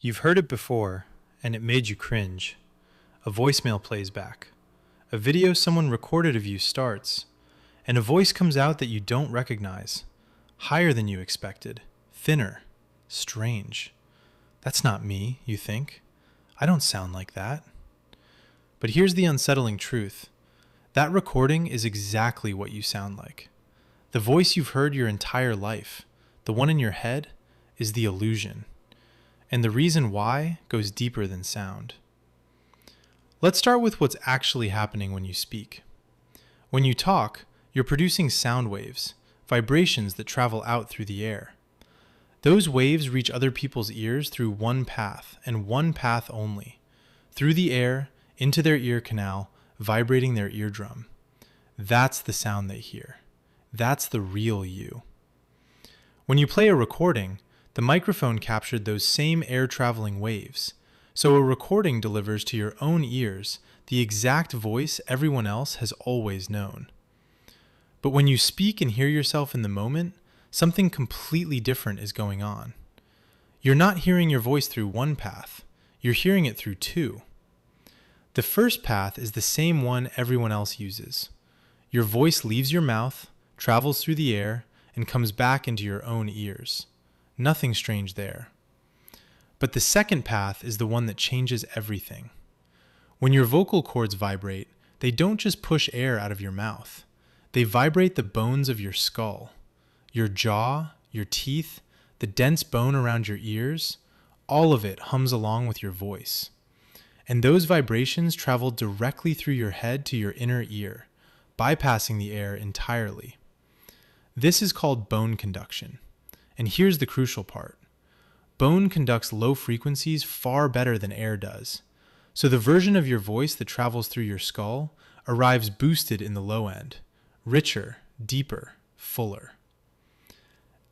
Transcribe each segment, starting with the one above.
You've heard it before, and it made you cringe. A voicemail plays back. A video someone recorded of you starts, and a voice comes out that you don't recognize. Higher than you expected. Thinner. Strange. That's not me, you think. I don't sound like that. But here's the unsettling truth. That recording is exactly what you sound like. The voice you've heard your entire life, the one in your head, is the illusion. And the reason why goes deeper than sound. Let's start with what's actually happening when you speak. When you talk, you're producing sound waves, vibrations that travel out through the air. Those waves reach other people's ears through one path, and one path only, through the air, into their ear canal, vibrating their eardrum. That's the sound they hear. That's the real you. When you play a recording, the microphone captured those same air-traveling waves, so a recording delivers to your own ears the exact voice everyone else has always known. But when you speak and hear yourself in the moment, something completely different is going on. You're not hearing your voice through one path, you're hearing it through two. The first path is the same one everyone else uses. Your voice leaves your mouth, travels through the air, and comes back into your own ears. Nothing strange there. But the second path is the one that changes everything. When your vocal cords vibrate, they don't just push air out of your mouth. They vibrate the bones of your skull. Your jaw, your teeth, the dense bone around your ears, all of it hums along with your voice. And those vibrations travel directly through your head to your inner ear, bypassing the air entirely. This is called bone conduction. And here's the crucial part. Bone conducts low frequencies far better than air does. So the version of your voice that travels through your skull arrives boosted in the low end, richer, deeper, fuller.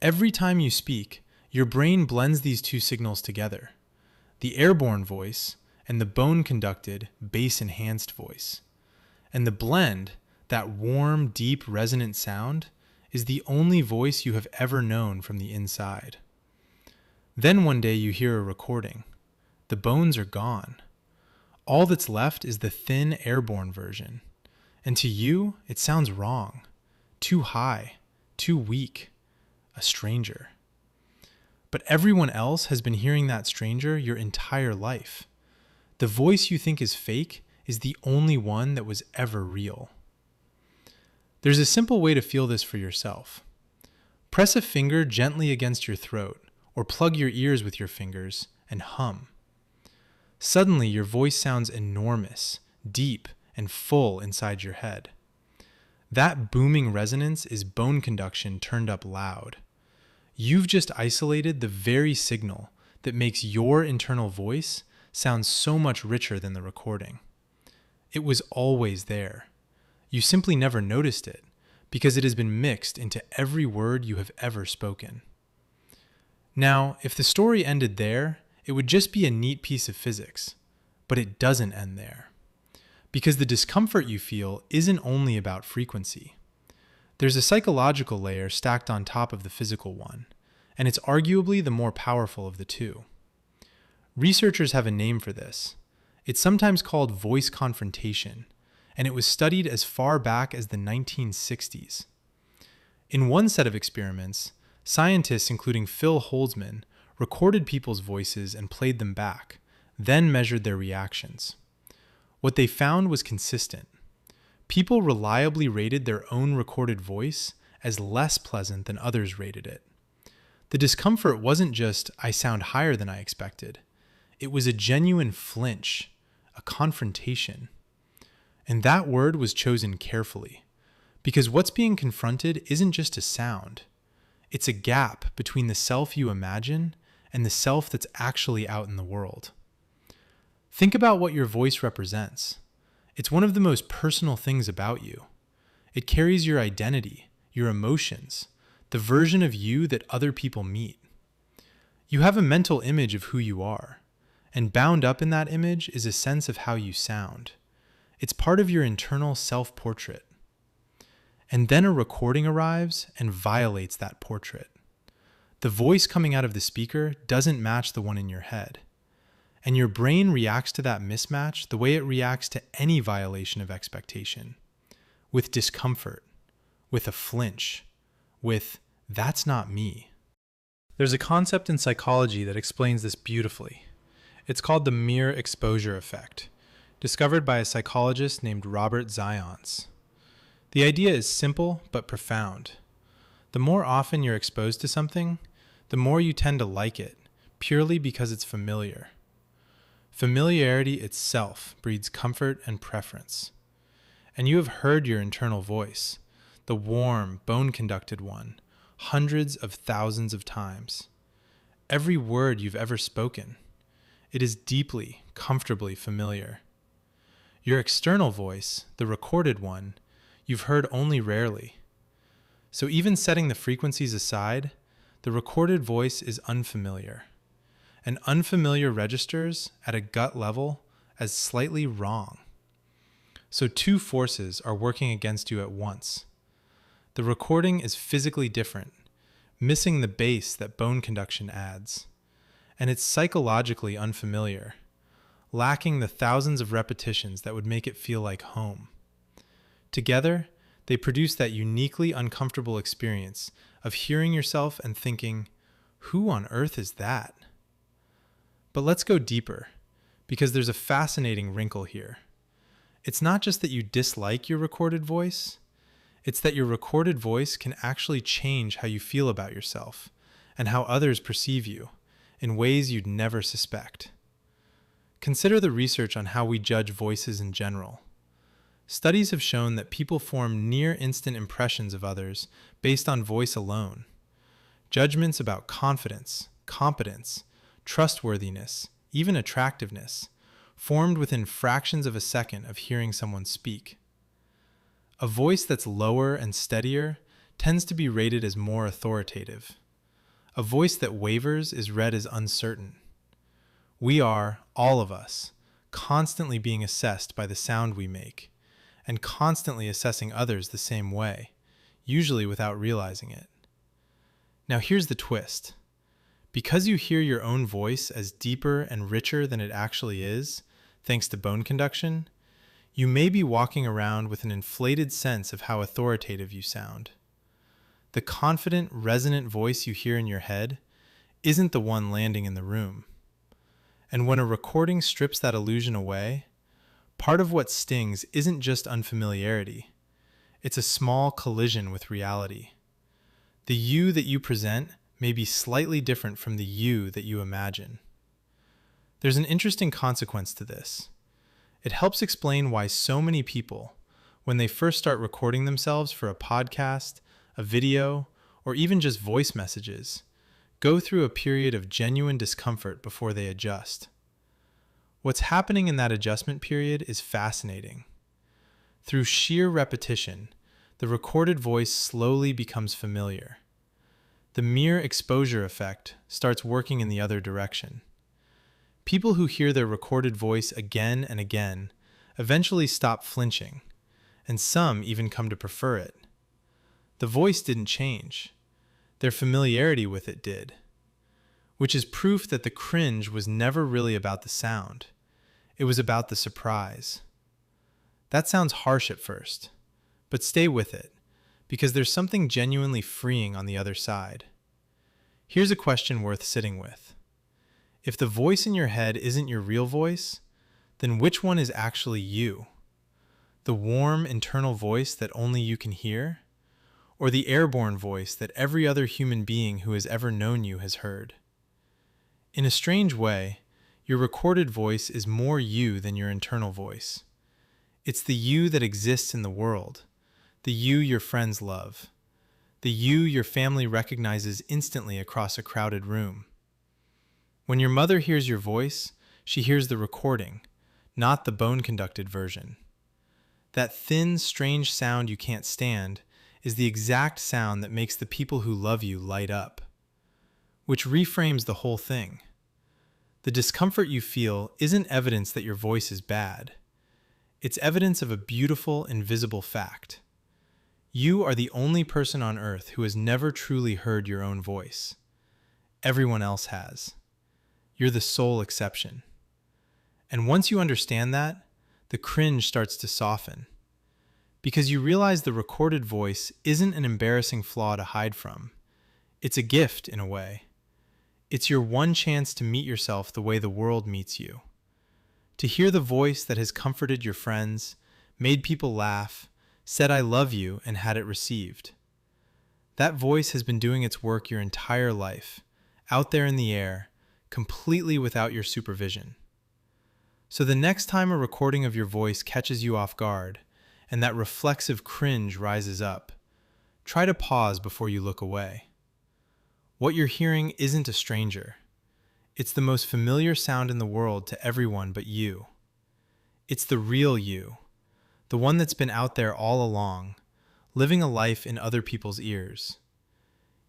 Every time you speak, your brain blends these two signals together, the airborne voice and the bone-conducted, bass-enhanced voice. And the blend, that warm, deep, resonant sound, is the only voice you have ever known from the inside. Then one day you hear a recording. The bones are gone. All that's left is the thin, airborne version. And to you, it sounds wrong, too high, too weak, a stranger. But everyone else has been hearing that stranger your entire life. The voice you think is fake is the only one that was ever real. There's a simple way to feel this for yourself. Press a finger gently against your throat, or plug your ears with your fingers and hum. Suddenly, your voice sounds enormous, deep, and full inside your head. That booming resonance is bone conduction turned up loud. You've just isolated the very signal that makes your internal voice sound so much richer than the recording. It was always there. You simply never noticed it because it has been mixed into every word you have ever spoken. Now, if the story ended there, it would just be a neat piece of physics, but it doesn't end there. Because the discomfort you feel isn't only about frequency. There's a psychological layer stacked on top of the physical one, and it's arguably the more powerful of the two. Researchers have a name for this. It's sometimes called voice confrontation, and it was studied as far back as the 1960s. In one set of experiments, scientists including Phil Holtzman recorded people's voices and played them back, then measured their reactions. What they found was consistent. People reliably rated their own recorded voice as less pleasant than others rated it. The discomfort wasn't just, I sound higher than I expected. It was a genuine flinch, a confrontation. And that word was chosen carefully, because what's being confronted isn't just a sound. It's a gap between the self you imagine and the self that's actually out in the world. Think about what your voice represents. It's one of the most personal things about you. It carries your identity, your emotions, the version of you that other people meet. You have a mental image of who you are, and bound up in that image is a sense of how you sound. It's part of your internal self-portrait. And then a recording arrives and violates that portrait. The voice coming out of the speaker doesn't match the one in your head. And your brain reacts to that mismatch the way it reacts to any violation of expectation, with discomfort, with a flinch, with, "That's not me." There's a concept in psychology that explains this beautifully. It's called the mere exposure effect, discovered by a psychologist named Robert Zions. The idea is simple but profound. The more often you're exposed to something, the more you tend to like it, purely because it's familiar. Familiarity itself breeds comfort and preference. And you have heard your internal voice, the warm, bone-conducted one, hundreds of thousands of times. Every word you've ever spoken. It is deeply, comfortably familiar. Your external voice, the recorded one, you've heard only rarely. So even setting the frequencies aside, the recorded voice is unfamiliar. And unfamiliar registers at a gut level as slightly wrong. So two forces are working against you at once. The recording is physically different, missing the bass that bone conduction adds. And it's psychologically unfamiliar, lacking the thousands of repetitions that would make it feel like home. Together, they produce that uniquely uncomfortable experience of hearing yourself and thinking, "Who on earth is that?" But let's go deeper, because there's a fascinating wrinkle here. It's not just that you dislike your recorded voice, it's that your recorded voice can actually change how you feel about yourself and how others perceive you in ways you'd never suspect. Consider the research on how we judge voices in general. Studies have shown that people form near-instant impressions of others based on voice alone. Judgments about confidence, competence, trustworthiness, even attractiveness, formed within fractions of a second of hearing someone speak. A voice that's lower and steadier tends to be rated as more authoritative. A voice that wavers is read as uncertain. We are, all of us, constantly being assessed by the sound we make, and constantly assessing others the same way, usually without realizing it. Now here's the twist. Because you hear your own voice as deeper and richer than it actually is, thanks to bone conduction, you may be walking around with an inflated sense of how authoritative you sound. The confident, resonant voice you hear in your head isn't the one landing in the room. And when a recording strips that illusion away, part of what stings isn't just unfamiliarity. It's a small collision with reality. The you that you present may be slightly different from the you that you imagine. There's an interesting consequence to this. It helps explain why so many people, when they first start recording themselves for a podcast, a video, or even just voice messages, go through a period of genuine discomfort before they adjust. What's happening in that adjustment period is fascinating. Through sheer repetition, the recorded voice slowly becomes familiar. The mere exposure effect starts working in the other direction. People who hear their recorded voice again and again eventually stop flinching, and some even come to prefer it. The voice didn't change. Their familiarity with it did, which is proof that the cringe was never really about the sound. It was about the surprise. That sounds harsh at first, but stay with it, because there's something genuinely freeing on the other side. Here's a question worth sitting with. If the voice in your head isn't your real voice, then which one is actually you? The warm internal voice that only you can hear? Or the airborne voice that every other human being who has ever known you has heard? In a strange way, your recorded voice is more you than your internal voice. It's the you that exists in the world, the you your friends love, the you your family recognizes instantly across a crowded room. When your mother hears your voice, she hears the recording, not the bone-conducted version. That thin, strange sound you can't stand is the exact sound that makes the people who love you light up, which reframes the whole thing. The discomfort you feel isn't evidence that your voice is bad. It's evidence of a beautiful, invisible fact. You are the only person on earth who has never truly heard your own voice. Everyone else has. You're the sole exception. And once you understand that, the cringe starts to soften. Because you realize the recorded voice isn't an embarrassing flaw to hide from. It's a gift, in a way. It's your one chance to meet yourself the way the world meets you. To hear the voice that has comforted your friends, made people laugh, said I love you, and had it received. That voice has been doing its work your entire life, out there in the air, completely without your supervision. So the next time a recording of your voice catches you off guard, and that reflexive cringe rises up, try to pause before you look away. What you're hearing isn't a stranger. It's the most familiar sound in the world to everyone but you. It's the real you, the one that's been out there all along, living a life in other people's ears.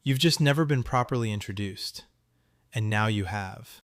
You've just never been properly introduced, and now you have.